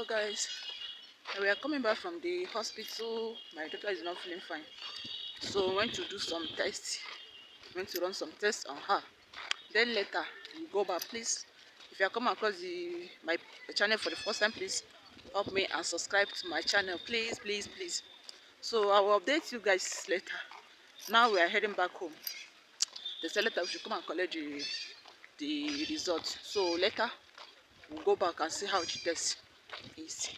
Hello guys, we are coming back from the hospital. My daughter is not feeling fine, so we went to do some tests. We went to run some tests on her. Then later we go back. Please, if you are coming across my channel for the first time, please help me and subscribe to my channel, please. So I will update you guys later. Now we are heading back home. They said later we should come and collect the result. So later we'll go back and see how the test is.